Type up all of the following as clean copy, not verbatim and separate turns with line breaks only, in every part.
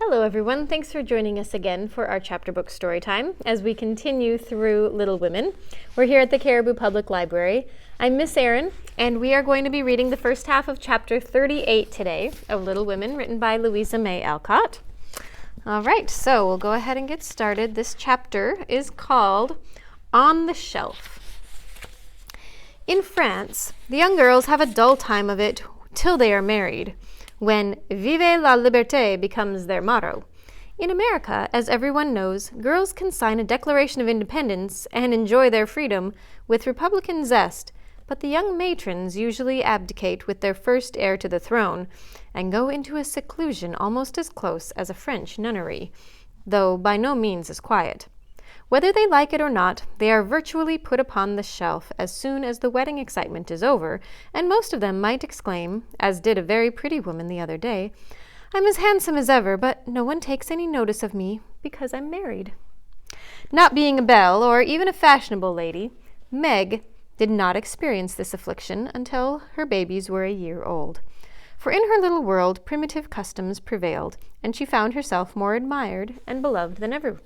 Hello everyone, thanks for joining us again for our chapter book story time as we continue through Little Women. We're here at the Caribou Public Library. I'm Miss Erin, and we are going to be reading the first half of chapter 38 today of Little Women, written by Louisa May Alcott. All right, so we'll go ahead and get started. This chapter is called On the Shelf. In France, the young girls have a dull time of it till they are married, when Vive la Liberté becomes their motto. In America, as everyone knows, girls can sign a Declaration of Independence and enjoy their freedom with Republican zest, but the young matrons usually abdicate with their first heir to the throne and go into a seclusion almost as close as a French nunnery, though by no means as quiet. Whether they like it or not, they are virtually put upon the shelf as soon as the wedding excitement is over, and most of them might exclaim, as did a very pretty woman the other day, "I'm as handsome as ever, but no one takes any notice of me because I'm married." Not being a belle or even a fashionable lady, Meg did not experience this affliction until her babies were a year old. For in her little world, primitive customs prevailed, and she found herself more admired and beloved than ever.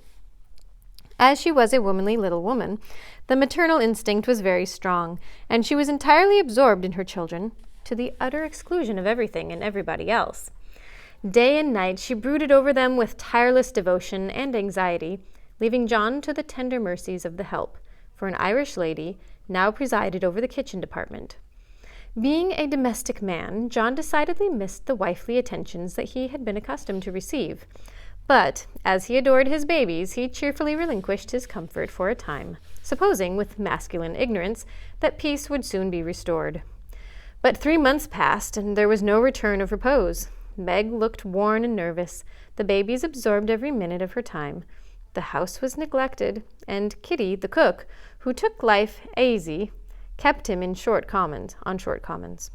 As she was a womanly little woman, the maternal instinct was very strong, and she was entirely absorbed in her children, to the utter exclusion of everything and everybody else. Day and night she brooded over them with tireless devotion and anxiety, leaving John to the tender mercies of the help, for an Irish lady now presided over the kitchen department. Being a domestic man, John decidedly missed the wifely attentions that he had been accustomed to receive. But, as he adored his babies, he cheerfully relinquished his comfort for a time, supposing, with masculine ignorance, that peace would soon be restored. But 3 months passed, and there was no return of repose. Meg looked worn and nervous, the babies absorbed every minute of her time. The house was neglected, and Kitty, the cook, who took life aisy, kept him on short commons.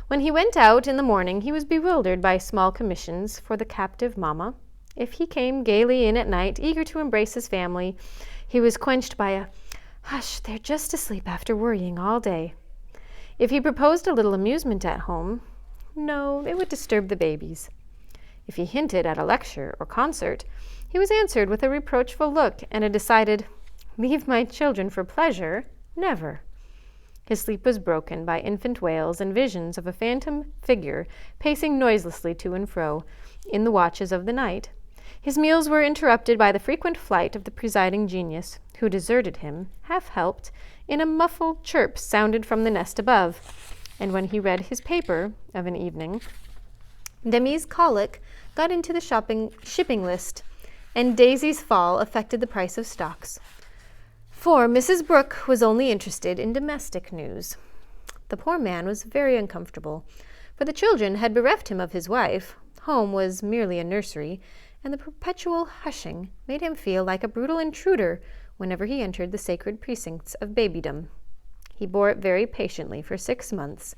When he went out in the morning, he was bewildered by small commissions for the captive mamma. If he came gaily in at night, eager to embrace his family, he was quenched by a "Hush, they're just asleep after worrying all day." If he proposed a little amusement at home, no, it would disturb the babies. If he hinted at a lecture or concert, he was answered with a reproachful look and a decided, "Leave my children for pleasure? Never." His sleep was broken by infant wails and visions of a phantom figure pacing noiselessly to and fro in the watches of the night. His meals were interrupted by the frequent flight of the presiding genius, who deserted him, half-helped, in a muffled chirp sounded from the nest above, and when he read his paper of an evening, Demi's colic got into the shipping list, and Daisy's fall affected the price of stocks. For Mrs. Brooke was only interested in domestic news. The poor man was very uncomfortable, for the children had bereft him of his wife, home was merely a nursery, and the perpetual hushing made him feel like a brutal intruder whenever he entered the sacred precincts of babydom. He bore it very patiently for 6 months,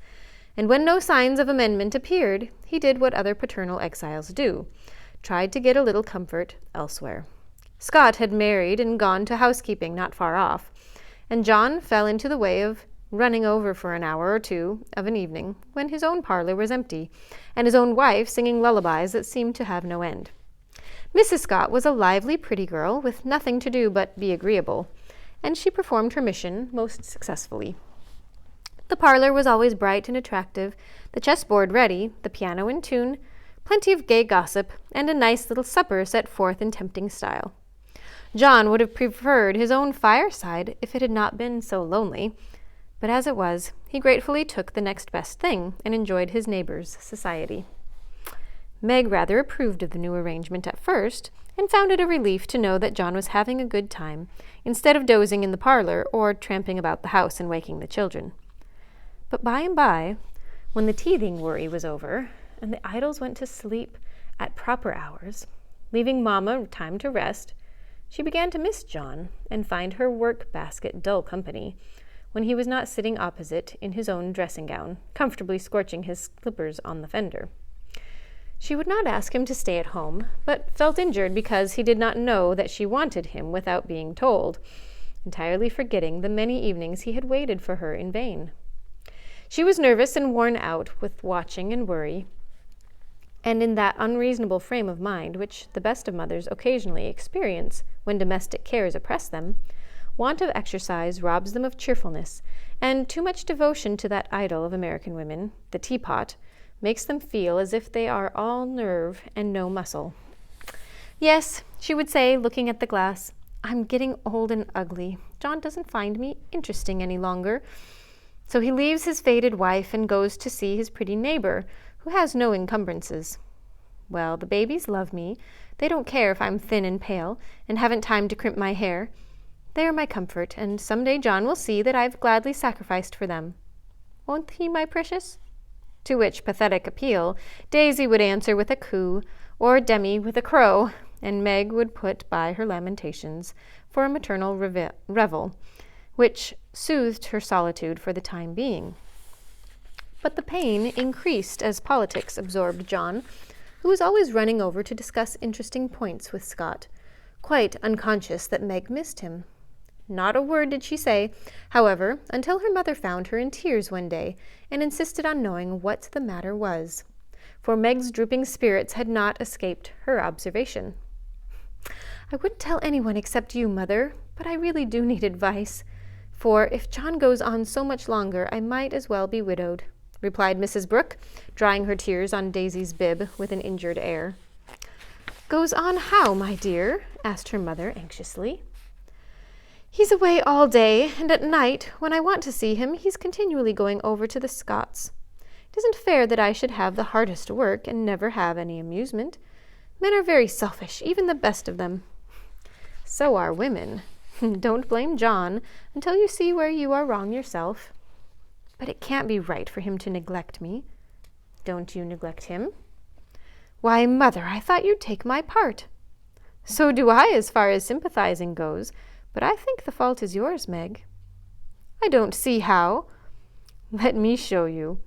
and when no signs of amendment appeared, he did what other paternal exiles do, tried to get a little comfort elsewhere. Scott had married and gone to housekeeping not far off, and John fell into the way of running over for an hour or two of an evening when his own parlor was empty, and his own wife singing lullabies that seemed to have no end. Mrs. Scott was a lively, pretty girl with nothing to do but be agreeable, and she performed her mission most successfully. The parlor was always bright and attractive, the chessboard ready, the piano in tune, plenty of gay gossip, and a nice little supper set forth in tempting style. John would have preferred his own fireside if it had not been so lonely, but as it was, he gratefully took the next best thing and enjoyed his neighbors' society. Meg rather approved of the new arrangement at first, and found it a relief to know that John was having a good time, instead of dozing in the parlor or tramping about the house and waking the children. But by and by, when the teething worry was over, and the idols went to sleep at proper hours, leaving Mamma time to rest, she began to miss John and find her work basket dull company, when he was not sitting opposite in his own dressing gown, comfortably scorching his slippers on the fender. She would not ask him to stay at home, but felt injured because he did not know that she wanted him without being told, entirely forgetting the many evenings he had waited for her in vain. She was nervous and worn out with watching and worry, and in that unreasonable frame of mind which the best of mothers occasionally experience when domestic cares oppress them, want of exercise robs them of cheerfulness, and too much devotion to that idol of American women, the teapot, makes them feel as if they are all nerve and no muscle. Yes, she would say, looking at the glass, I'm getting old and ugly. John doesn't find me interesting any longer. So he leaves his faded wife and goes to see his pretty neighbor, who has no encumbrances. Well, the babies love me. They don't care if I'm thin and pale and haven't time to crimp my hair. They are my comfort, and someday John will see that I've gladly sacrificed for them. Won't he, my precious? To which pathetic appeal Daisy would answer with a coo, or Demi with a crow, and Meg would put by her lamentations for a maternal revel, which soothed her solitude for the time being. But the pain increased as politics absorbed John, who was always running over to discuss interesting points with Scott, quite unconscious that Meg missed him. Not a word did she say, however, until her mother found her in tears one day and insisted on knowing what the matter was, for Meg's drooping spirits had not escaped her observation. I wouldn't tell anyone except you, Mother, but I really do need advice, for if John goes on so much longer, I might as well be widowed, replied Mrs. Brooke, drying her tears on Daisy's bib with an injured air. Goes on how, my dear? Asked her mother anxiously. He's away all day, and at night, when I want to see him, he's continually going over to the Scotts. It isn't fair that I should have the hardest work and never have any amusement. Men are very selfish, even the best of them. So are women. Don't blame John until you see where you are wrong yourself. But it can't be right for him to neglect me. Don't you neglect him? Why, Mother, I thought you'd take my part. So do I, as far as sympathizing goes, but I think the fault is yours, Meg. I don't see how. Let me show you.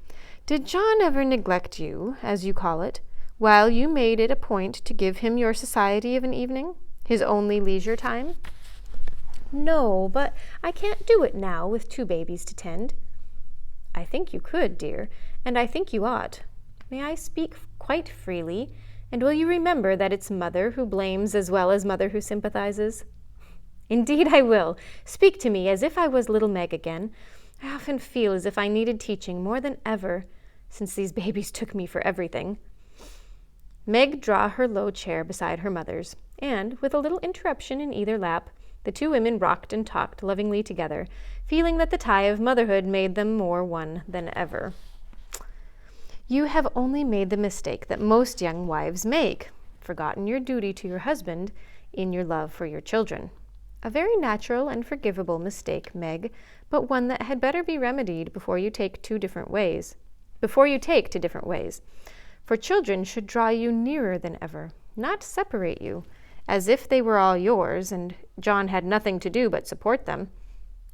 Did John ever neglect you, as you call it, while you made it a point to give him your society of an evening, his only leisure time? No, but I can't do it now with 2 babies to tend. I think you could, dear, and I think you ought. May I speak quite freely, and will you remember that it's Mother who blames as well as Mother who sympathizes? Indeed I will. Speak to me as if I was little Meg again. I often feel as if I needed teaching more than ever, since these babies took me for everything. Meg drew her low chair beside her mother's, and, with a little interruption in either lap, the 2 women rocked and talked lovingly together, feeling that the tie of motherhood made them more one than ever. You have only made the mistake that most young wives make, forgotten your duty to your husband in your love for your children. A very natural and forgivable mistake, Meg, but one that had better be remedied before you take to different ways. For children should draw you nearer than ever, not separate you, as if they were all yours, and John had nothing to do but support them.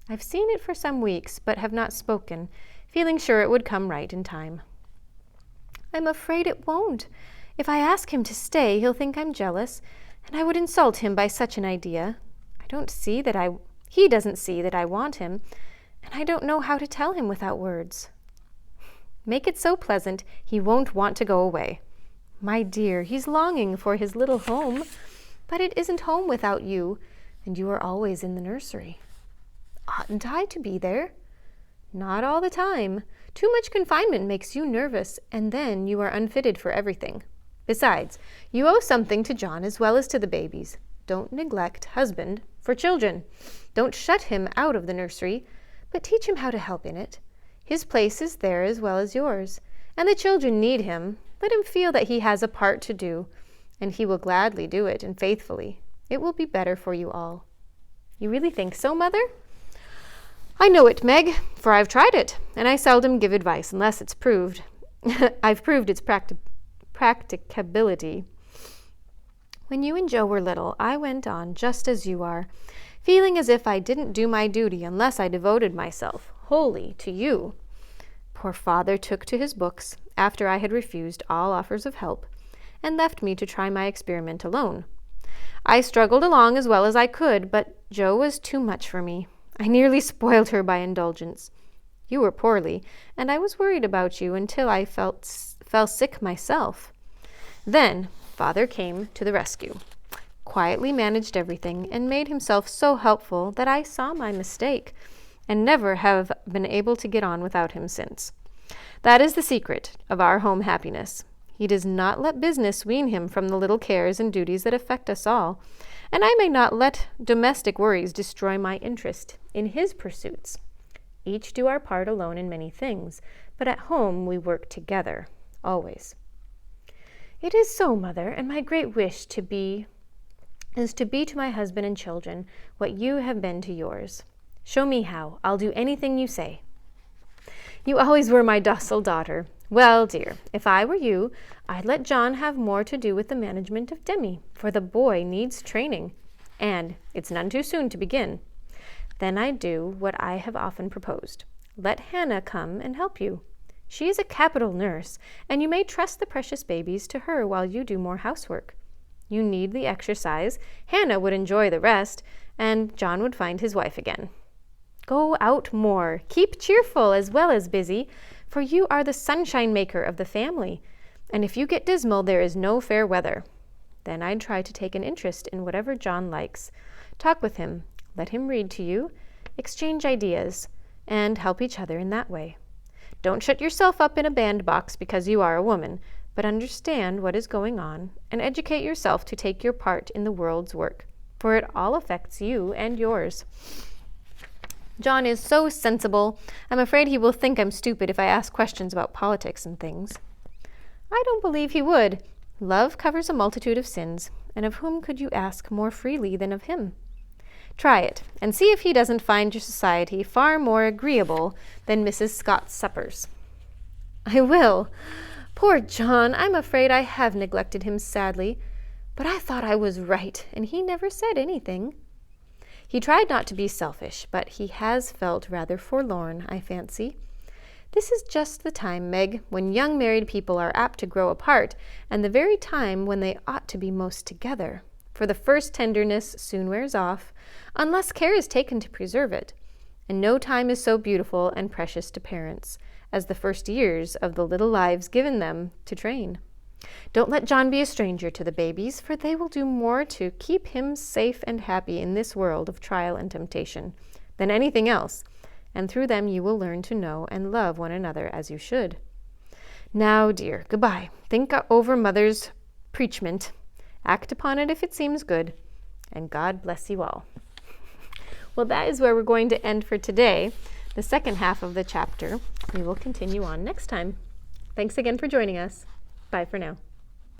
I've seen it for some weeks, but have not spoken, feeling sure it would come right in time. I'm afraid it won't. If I ask him to stay, he'll think I'm jealous, and I would insult him by such an idea. He doesn't see that I want him, and I don't know how to tell him without words. Make it so pleasant he won't want to go away. My dear, he's longing for his little home, but it isn't home without you, and you are always in the nursery. Oughtn't I to be there? Not all the time. Too much confinement makes you nervous, and then you are unfitted for everything. Besides, you owe something to John as well as to the babies. Don't neglect husband for children. Don't shut him out of the nursery, but teach him how to help in it. His place is there as well as yours, and the children need him. Let him feel that he has a part to do, and he will gladly do it, and faithfully. It will be better for you all. You really think so, Mother? I know it, Meg, for I've tried it, and I seldom give advice unless it's proved. I've proved its practicability. When you and Joe were little, I went on just as you are, feeling as if I didn't do my duty unless I devoted myself wholly to you. Poor father took to his books after I had refused all offers of help, and left me to try my experiment alone. I struggled along as well as I could, but Joe was too much for me. I nearly spoiled her by indulgence. You were poorly, and I was worried about you until I fell sick myself. Then Father came to the rescue, quietly managed everything, and made himself so helpful that I saw my mistake and never have been able to get on without him since. That is the secret of our home happiness. He does not let business wean him from the little cares and duties that affect us all, and I may not let domestic worries destroy my interest in his pursuits. Each do our part alone in many things, but at home we work together, always. It is so, Mother, and my great wish is to be to my husband and children what you have been to yours. Show me how. I'll do anything you say. You always were my docile daughter. Well, dear, if I were you, I'd let John have more to do with the management of Demi, for the boy needs training, and it's none too soon to begin. Then I'd do what I have often proposed. Let Hannah come and help you. She is a capital nurse, and you may trust the precious babies to her while you do more housework. You need the exercise, Hannah would enjoy the rest, and John would find his wife again. Go out more. Keep cheerful as well as busy, for you are the sunshine maker of the family, and if you get dismal, there is no fair weather. Then I'd try to take an interest in whatever John likes. Talk with him, let him read to you, exchange ideas, and help each other in that way. Don't shut yourself up in a bandbox because you are a woman, but understand what is going on and educate yourself to take your part in the world's work, for it all affects you and yours. John is so sensible. I'm afraid he will think I'm stupid if I ask questions about politics and things. I don't believe he would. Love covers a multitude of sins, and of whom could you ask more freely than of him? Try it, and see if he doesn't find your society far more agreeable than Mrs. Scott's suppers. I will. Poor John, I'm afraid I have neglected him sadly, but I thought I was right, and he never said anything. He tried not to be selfish, but he has felt rather forlorn, I fancy. This is just the time, Meg, when young married people are apt to grow apart, and the very time when they ought to be most together. For the first tenderness soon wears off, unless care is taken to preserve it, and no time is so beautiful and precious to parents as the first years of the little lives given them to train. Don't let John be a stranger to the babies, for they will do more to keep him safe and happy in this world of trial and temptation than anything else, and through them you will learn to know and love one another as you should. Now, dear, goodbye. Think over Mother's preachment. Act upon it if it seems good, and God bless you all. Well, that is where we're going to end for today. The second half of the chapter we will continue on next time. Thanks again for joining us. Bye for now.